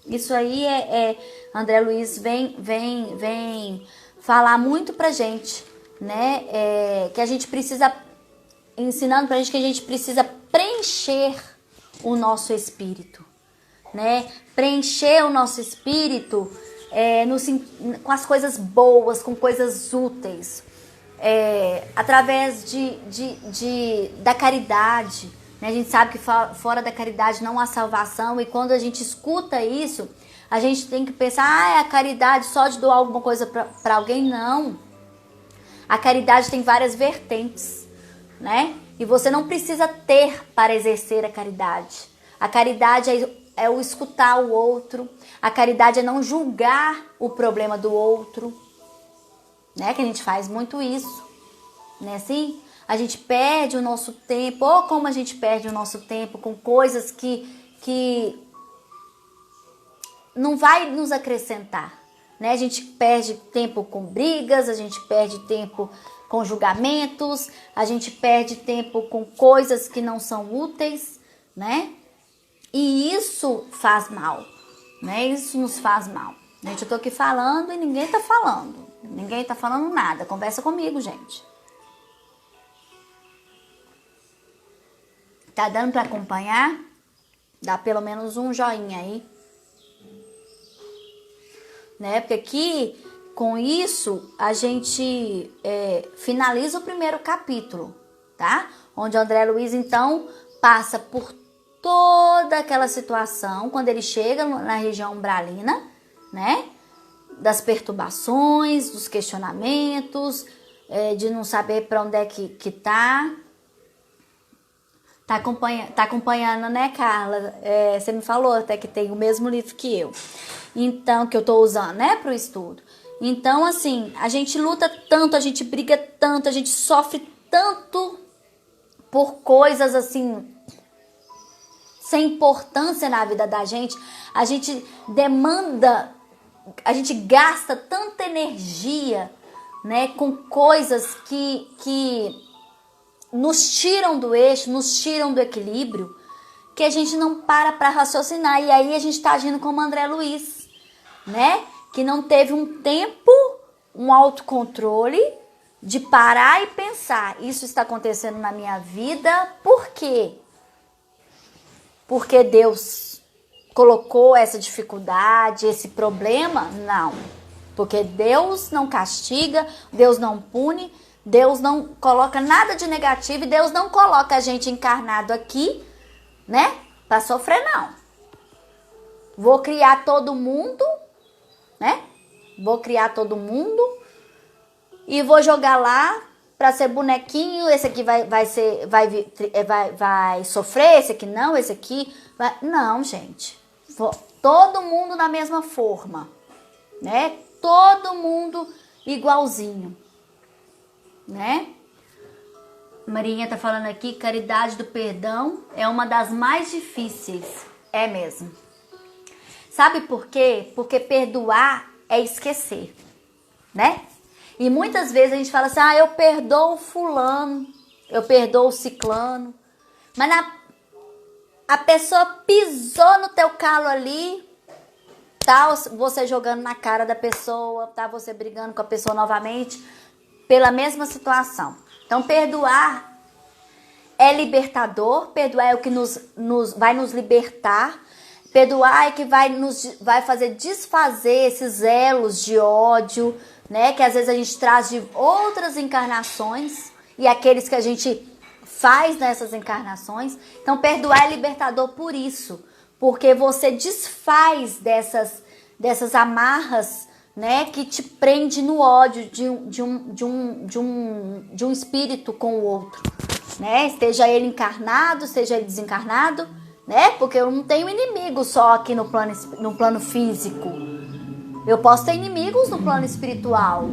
Isso aí André Luiz vem falar muito pra gente, né? Que a gente precisa, ensinando pra gente que a gente precisa preencher o nosso espírito, né? Preencher o nosso espírito com as coisas boas, com coisas úteis, através da caridade. A gente sabe que fora da caridade não há salvação, e quando a gente escuta isso, a gente tem que pensar, é a caridade só de doar alguma coisa para alguém? Não. A caridade tem várias vertentes, né? E você não precisa ter para exercer a caridade. A caridade é o escutar o outro, a caridade é não julgar o problema do outro, né? Que a gente faz muito isso, né? Assim, a gente perde o nosso tempo, ou como a gente perde o nosso tempo com coisas que não vai nos acrescentar, né? A gente perde tempo com brigas, a gente perde tempo com julgamentos, a gente perde tempo com coisas que não são úteis, né? E isso faz mal, né? Isso nos faz mal. Gente, eu tô aqui falando e ninguém tá falando. Ninguém tá falando nada. Conversa comigo, gente. Tá dando para acompanhar? Dá pelo menos um joinha aí. Né? Porque aqui, com isso, a gente finaliza o primeiro capítulo, tá? Onde o André Luiz, então, passa por toda aquela situação, quando ele chega na região umbralina, né? Das perturbações, dos questionamentos, de não saber para onde é que tá. Tá acompanhando, né, Carla? Você me falou até que tem o mesmo livro que eu. Então, que eu tô usando, né, pro estudo. Então, assim, a gente luta tanto, a gente briga tanto, a gente sofre tanto por coisas, assim, sem importância na vida da gente. A gente demanda, a gente gasta tanta energia, né, com coisas que nos tiram do eixo, nos tiram do equilíbrio, que a gente não para raciocinar. E aí a gente tá agindo como André Luiz, né? Que não teve um tempo, um autocontrole de parar e pensar, isso está acontecendo na minha vida, por quê? Porque Deus colocou essa dificuldade, esse problema? Não. Porque Deus não castiga, Deus não pune, Deus não coloca nada de negativo e Deus não coloca a gente encarnado aqui, né? Pra sofrer, não. Vou criar todo mundo, né? Vou criar todo mundo e vou jogar lá pra ser bonequinho. Esse aqui vai sofrer, esse aqui não, esse aqui vai... Não, gente. Todo mundo na mesma forma, né? Todo mundo igualzinho, né? Marinha tá falando aqui, caridade do perdão é uma das mais difíceis. É mesmo. Sabe por quê? Porque perdoar é esquecer, né? E muitas vezes a gente fala assim, eu perdoo fulano, eu perdoo ciclano, mas a pessoa pisou no teu calo ali, tá você jogando na cara da pessoa, tá você brigando com a pessoa novamente pela mesma situação. Então, perdoar é libertador, perdoar é o que vai nos libertar, perdoar é que vai fazer desfazer esses elos de ódio, né? Que às vezes a gente traz de outras encarnações, e aqueles que a gente faz nessas encarnações. Então, perdoar é libertador por isso, porque você desfaz dessas amarras, né, que te prende no ódio de um espírito com o outro, né? Seja ele encarnado, seja ele desencarnado, né? Porque eu não tenho inimigo só aqui no plano físico. Eu posso ter inimigos no plano espiritual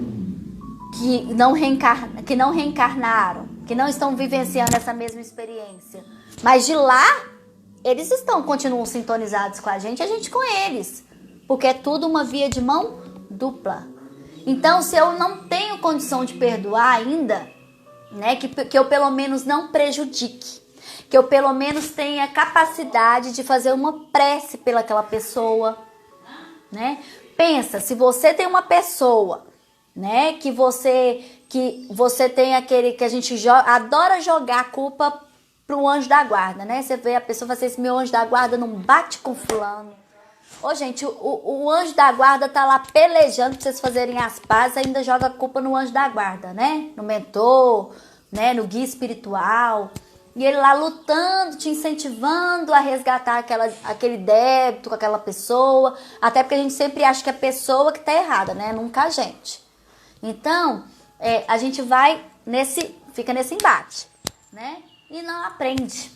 que não reencarnaram, que não estão vivenciando essa mesma experiência. Mas de lá, eles continuam sintonizados com a gente com eles. Porque é tudo uma via de mão dupla. Então, se eu não tenho condição de perdoar ainda, né, que eu pelo menos não prejudique, que eu pelo menos tenha capacidade de fazer uma prece pelaquela pessoa, né? Pensa, se você tem uma pessoa, né, que você tem aquele que a gente adora jogar a culpa pro anjo da guarda, né? Você vê a pessoa fazer esse meu anjo da guarda não bate com fulano. Ô, gente, o anjo da guarda tá lá pelejando pra vocês fazerem as pazes, ainda joga a culpa no anjo da guarda, né? No mentor, né? No guia espiritual. E ele lá lutando, te incentivando a resgatar aquele débito com aquela pessoa. Até porque a gente sempre acha que é a pessoa que tá errada, né? Nunca a gente. Então, a gente fica nesse embate, né? E não aprende.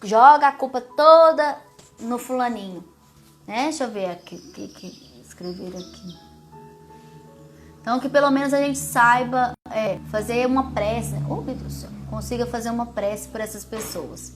Joga a culpa toda no fulaninho. Né? Deixa eu ver aqui o que escreveram aqui. Então, que pelo menos a gente saiba fazer uma prece. Oh, meu Deus do céu. Consiga fazer uma prece por essas pessoas.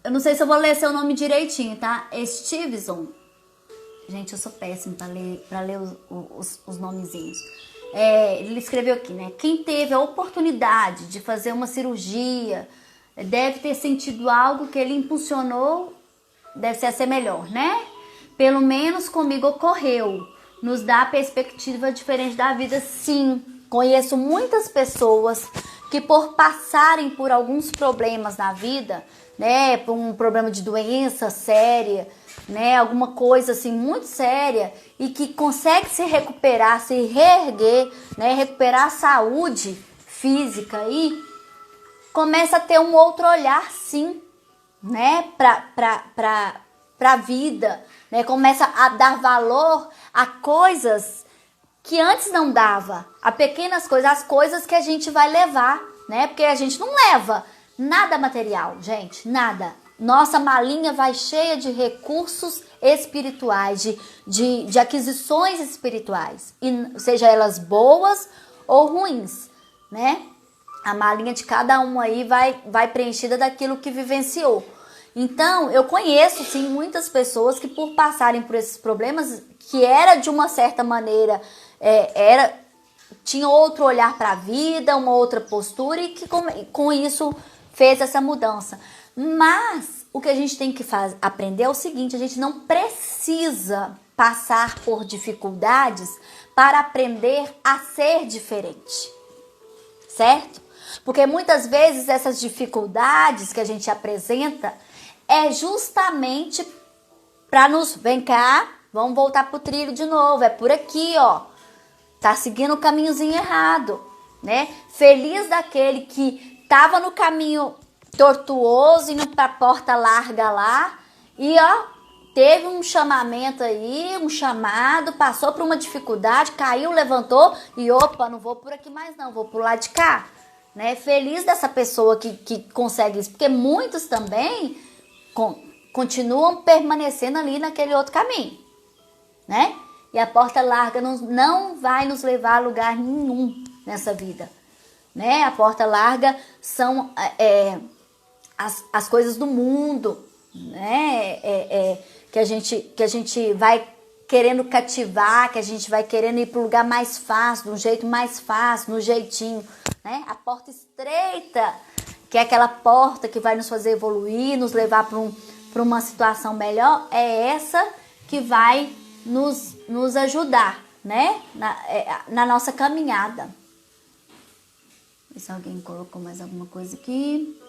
Eu não sei se eu vou ler seu nome direitinho, tá? Stevenson. Gente, eu sou péssima para ler os nomezinhos. Ele escreveu aqui, né? Quem teve a oportunidade de fazer uma cirurgia deve ter sentido algo que ele impulsionou, deve ser melhor, né? Pelo menos comigo ocorreu. Nos dá perspectiva diferente da vida, sim. Conheço muitas pessoas que por passarem por alguns problemas na vida, né? Por um problema de doença séria, né, alguma coisa assim muito séria e que consegue se recuperar, se reerguer, né, recuperar a saúde física e começa a ter um outro olhar, sim, né, pra vida, né, começa a dar valor a coisas que antes não dava, a pequenas coisas, as coisas que a gente vai levar, né, porque a gente não leva nada material, gente, nada. Nossa malinha vai cheia de recursos espirituais, de aquisições espirituais, e seja elas boas ou ruins, né? A malinha de cada um aí vai preenchida daquilo que vivenciou. Então, eu conheço, sim, muitas pessoas que por passarem por esses problemas, que era de uma certa maneira, tinha outro olhar para a vida, uma outra postura e que com isso fez essa mudança. Mas o que a gente tem que aprender é o seguinte, a gente não precisa passar por dificuldades para aprender a ser diferente, certo? Porque muitas vezes essas dificuldades que a gente apresenta é justamente para vem cá, vamos voltar pro trilho de novo, é por aqui, ó, tá seguindo o caminhozinho errado, né? Feliz daquele que tava no caminho tortuoso, indo pra porta larga lá, e ó, teve um chamamento aí, um chamado, passou por uma dificuldade, caiu, levantou, e opa, não vou por aqui mais não, vou pro lado de cá, né? Feliz dessa pessoa que consegue isso, porque muitos também continuam permanecendo ali naquele outro caminho, né? E a porta larga não vai nos levar a lugar nenhum nessa vida, né? A porta larga são as coisas do mundo, né? Que a gente vai querendo cativar, que a gente vai querendo ir para o lugar mais fácil, do jeito mais fácil, no jeitinho, né? A porta estreita, que é aquela porta que vai nos fazer evoluir, nos levar para uma situação melhor, é essa que vai nos ajudar, né? Na nossa caminhada. Se alguém colocou mais alguma coisa aqui.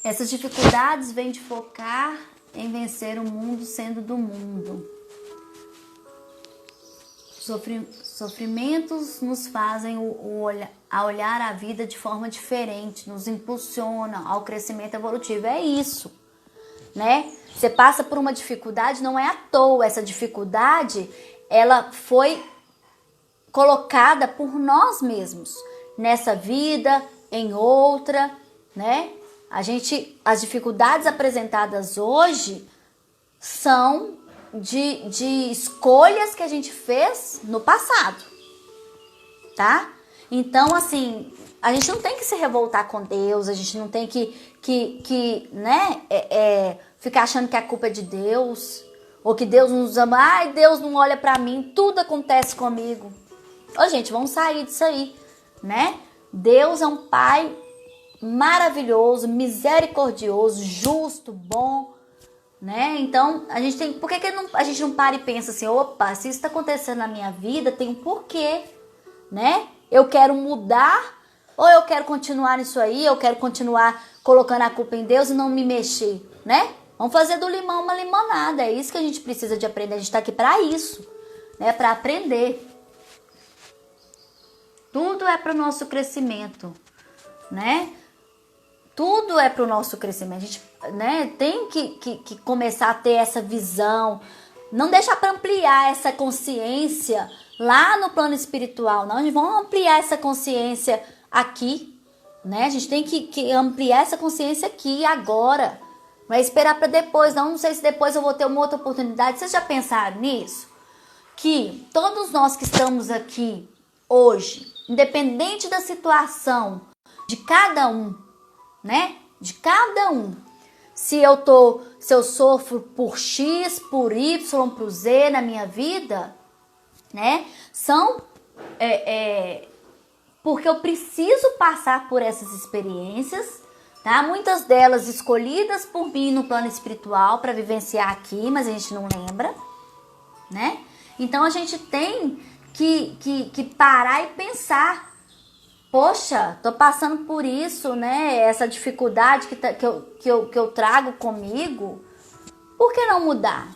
Essas dificuldades vêm de focar em vencer o mundo sendo do mundo. Sofrimentos nos fazem a olhar a vida de forma diferente, nos impulsiona ao crescimento evolutivo. É isso, né? Você passa por uma dificuldade, não é à toa. Essa dificuldade, ela foi colocada por nós mesmos, nessa vida, em outra, né? As dificuldades apresentadas hoje são de escolhas que a gente fez no passado, tá? Então, assim, a gente não tem que se revoltar com Deus, a gente não tem que né, ficar achando que a culpa é de Deus, ou que Deus não nos ama. Ai, Deus não olha pra mim, tudo acontece comigo. Ô, gente, vamos sair disso aí, né? Deus é um Pai maravilhoso, misericordioso, justo, bom, né? Então, a gente tem... Por que a gente não para e pensa assim, opa, se isso está acontecendo na minha vida, tem um porquê, né? Eu quero mudar ou eu quero continuar nisso aí, eu quero continuar colocando a culpa em Deus e não me mexer, né? Vamos fazer do limão uma limonada, é isso que a gente precisa de aprender, a gente está aqui para isso, né? Para aprender. Tudo é para o nosso crescimento, né? Tudo é para o nosso crescimento. A gente, né, tem que começar a ter essa visão. Não deixar para ampliar essa consciência lá no plano espiritual, não. A gente vai ampliar essa consciência aqui, né? A gente tem que ampliar essa consciência aqui, agora. Não é esperar para depois, não. Não sei se depois eu vou ter uma outra oportunidade. Vocês já pensaram nisso? Que todos nós que estamos aqui hoje, independente da situação de cada um, né? De cada um. Se eu sofro por X, por Y, por Z na minha vida, né? São porque eu preciso passar por essas experiências, tá? Muitas delas escolhidas por mim no plano espiritual para vivenciar aqui, mas a gente não lembra, né? Então a gente tem que parar e pensar. Poxa, tô passando por isso, né? Essa dificuldade que eu trago comigo. Por que não mudar?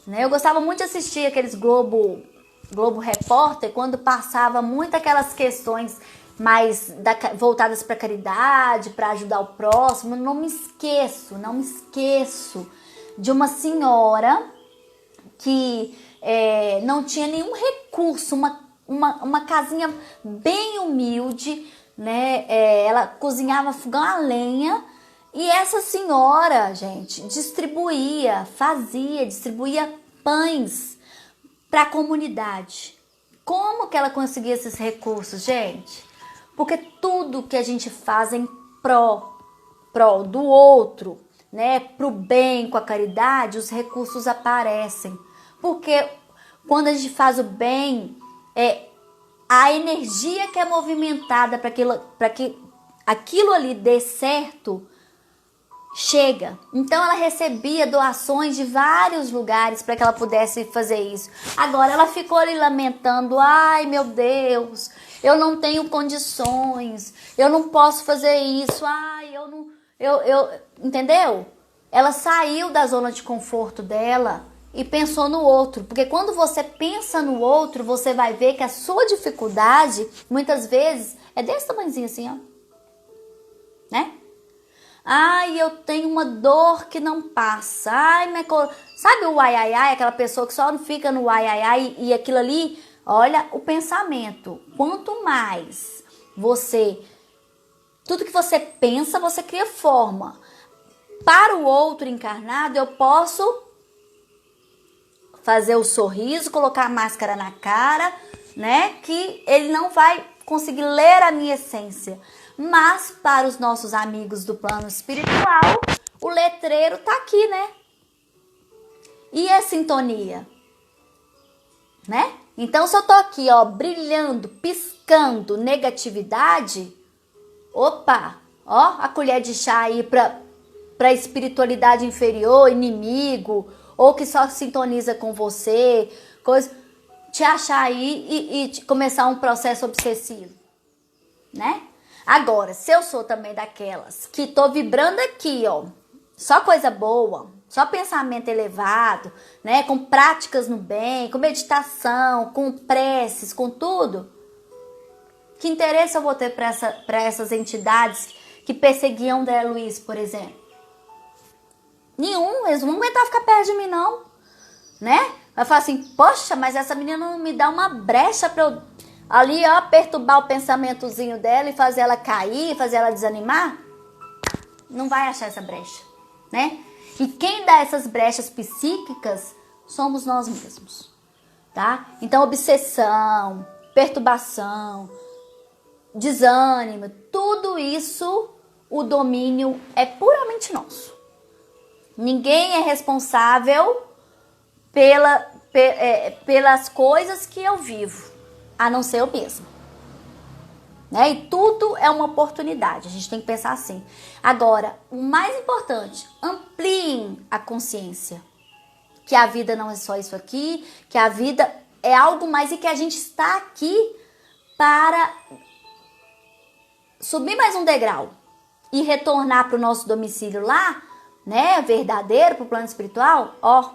Né? Eu gostava muito de assistir aqueles Globo Repórter, quando passava muito aquelas questões mais voltadas para caridade, para ajudar o próximo. Não me esqueço de uma senhora que não tinha nenhum recurso, uma casinha bem humilde, né? Ela cozinhava fogão a lenha e essa senhora, gente, distribuía pães para a comunidade. Como que ela conseguia esses recursos, gente? Porque tudo que a gente faz é em pró do outro, né? Pro bem, com a caridade, os recursos aparecem. Porque quando a gente faz o bem, a energia que é movimentada para que aquilo ali dê certo, chega. Então ela recebia doações de vários lugares para que ela pudesse fazer isso. Agora ela ficou ali lamentando, ai meu Deus, eu não tenho condições, eu não posso fazer isso, ai, entendeu? Ela saiu da zona de conforto dela e pensou no outro, porque quando você pensa no outro, você vai ver que a sua dificuldade, muitas vezes, é desse tamanhozinho assim, ó, né? Ai, eu tenho uma dor que não passa, ai, sabe o ai, ai, ai, aquela pessoa que só não fica no ai, ai, ai, e aquilo ali, olha o pensamento, quanto mais tudo que você pensa, você cria forma. Para o outro encarnado, eu posso fazer o sorriso, colocar a máscara na cara, né? Que ele não vai conseguir ler a minha essência. Mas para os nossos amigos do plano espiritual, o letreiro tá aqui, né? E a sintonia, né? Então, se eu tô aqui, ó, brilhando, piscando negatividade, opa, ó, a colher de chá aí pra espiritualidade inferior, inimigo, ou que só sintoniza com você, te achar aí e começar um processo obsessivo, né? Agora, se eu sou também daquelas que tô vibrando aqui, ó, só coisa boa, só pensamento elevado, né, com práticas no bem, com meditação, com preces, com tudo, que interesse eu vou ter para essas entidades que perseguiam André Luiz, por exemplo? Nenhum, eles não vão aguentar ficar perto de mim, não, né? Vai falar assim, poxa, mas essa menina não me dá uma brecha para eu ali, ó, perturbar o pensamentozinho dela e fazer ela cair, fazer ela desanimar? Não vai achar essa brecha, né? E quem dá essas brechas psíquicas somos nós mesmos, tá? Então, obsessão, perturbação, desânimo, tudo isso, o domínio é puramente nosso. Ninguém é responsável pelas coisas que eu vivo, a não ser eu mesmo. Né? E tudo é uma oportunidade, a gente tem que pensar assim. Agora, o mais importante, ampliem a consciência. Que a vida não é só isso aqui, que a vida é algo mais e que a gente está aqui para subir mais um degrau e retornar para o nosso domicílio lá, né, verdadeiro, para o plano espiritual, ó,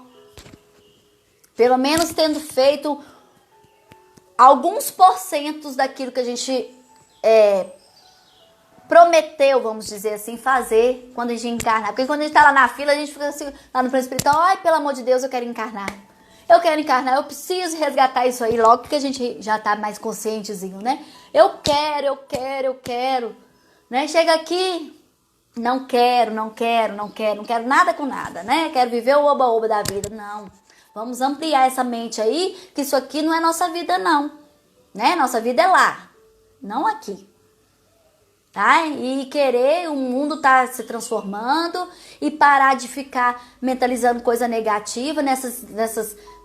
pelo menos tendo feito alguns porcentos daquilo que a gente prometeu, vamos dizer assim, fazer quando a gente encarnar. Porque quando a gente tá lá na fila, a gente fica assim, lá no plano espiritual, ai, pelo amor de Deus, eu quero encarnar. Eu quero encarnar, eu preciso resgatar isso aí logo, porque a gente já tá mais conscientezinho, né? Eu quero, né? Chega aqui, não quero nada com nada, né? Quero viver o oba-oba da vida. Não, vamos ampliar essa mente aí, que isso aqui não é nossa vida não, né? Nossa vida é lá, não aqui. Tá? E querer o mundo tá se transformando e parar de ficar mentalizando coisa negativa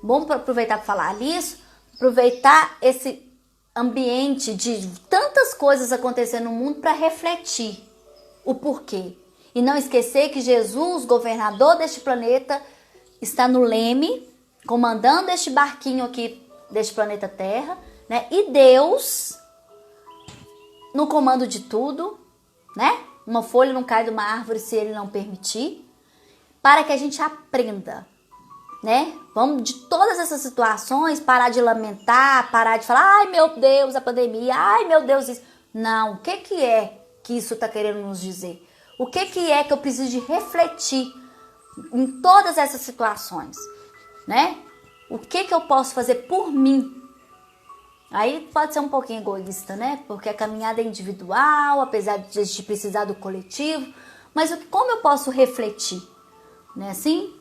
vamos aproveitar para falar nisso, aproveitar esse ambiente de tantas coisas acontecendo no mundo para refletir o porquê. E não esquecer que Jesus, governador deste planeta, está no leme, comandando este barquinho aqui deste planeta Terra, né? E Deus no comando de tudo, né? Uma folha não cai de uma árvore se ele não permitir, para que a gente aprenda, né? Vamos de todas essas situações parar de lamentar, parar de falar, ai meu Deus, a pandemia, ai meu Deus isso. Não, o que é que isso está querendo nos dizer? O que é que eu preciso de refletir em todas essas situações, né? O que eu posso fazer por mim? Aí pode ser um pouquinho egoísta, né? Porque a caminhada é individual, apesar de a gente precisar do coletivo. Mas como eu posso refletir? Não é assim?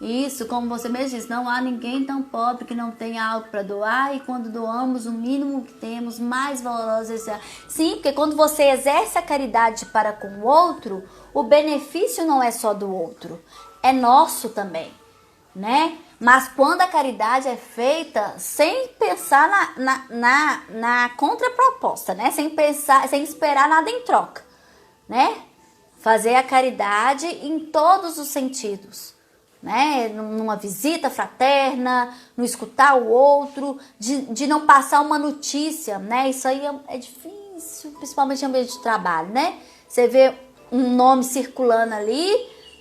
Isso, como você mesmo disse, não há ninguém tão pobre que não tenha algo para doar. E quando doamos, o mínimo que temos, mais valoroso é. Sim, porque quando você exerce a caridade para com o outro, o benefício não é só do outro, é nosso também, né? Mas quando a caridade é feita sem pensar na contraproposta, né? Sem esperar nada em troca, né? Fazer a caridade em todos os sentidos, né? Numa visita fraterna, no escutar o outro, de não passar uma notícia, né? Isso aí é difícil, principalmente em ambiente de trabalho, né? Você vê um nome circulando ali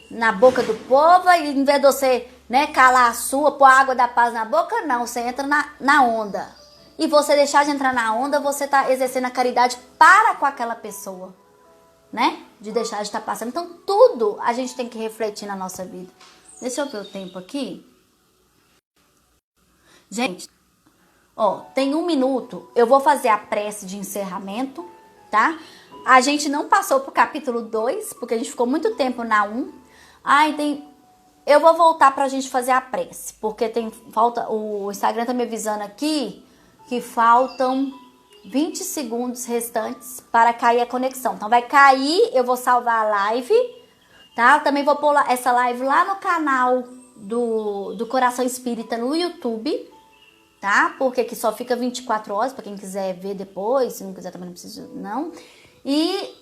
na boca do povo e em vez de você, né, calar a sua, pôr a água da paz na boca, não, você entra na onda. E você deixar de entrar na onda, você tá exercendo a caridade para com aquela pessoa, né? De deixar de estar passando. Então, tudo a gente tem que refletir na nossa vida. Deixa eu ver o tempo aqui. Gente, ó, tem 1 minuto. Eu vou fazer a prece de encerramento, tá? A gente não passou pro capítulo 2, porque a gente ficou muito tempo na 1. Eu vou voltar pra gente fazer a prece, porque o Instagram tá me avisando aqui que faltam 20 segundos restantes para cair a conexão. Então vai cair, eu vou salvar a live, tá? Eu também vou pôr essa live lá no canal do Coração Espírita no YouTube, tá? Porque aqui só fica 24 horas para quem quiser ver depois, se não quiser também não precisa, não. E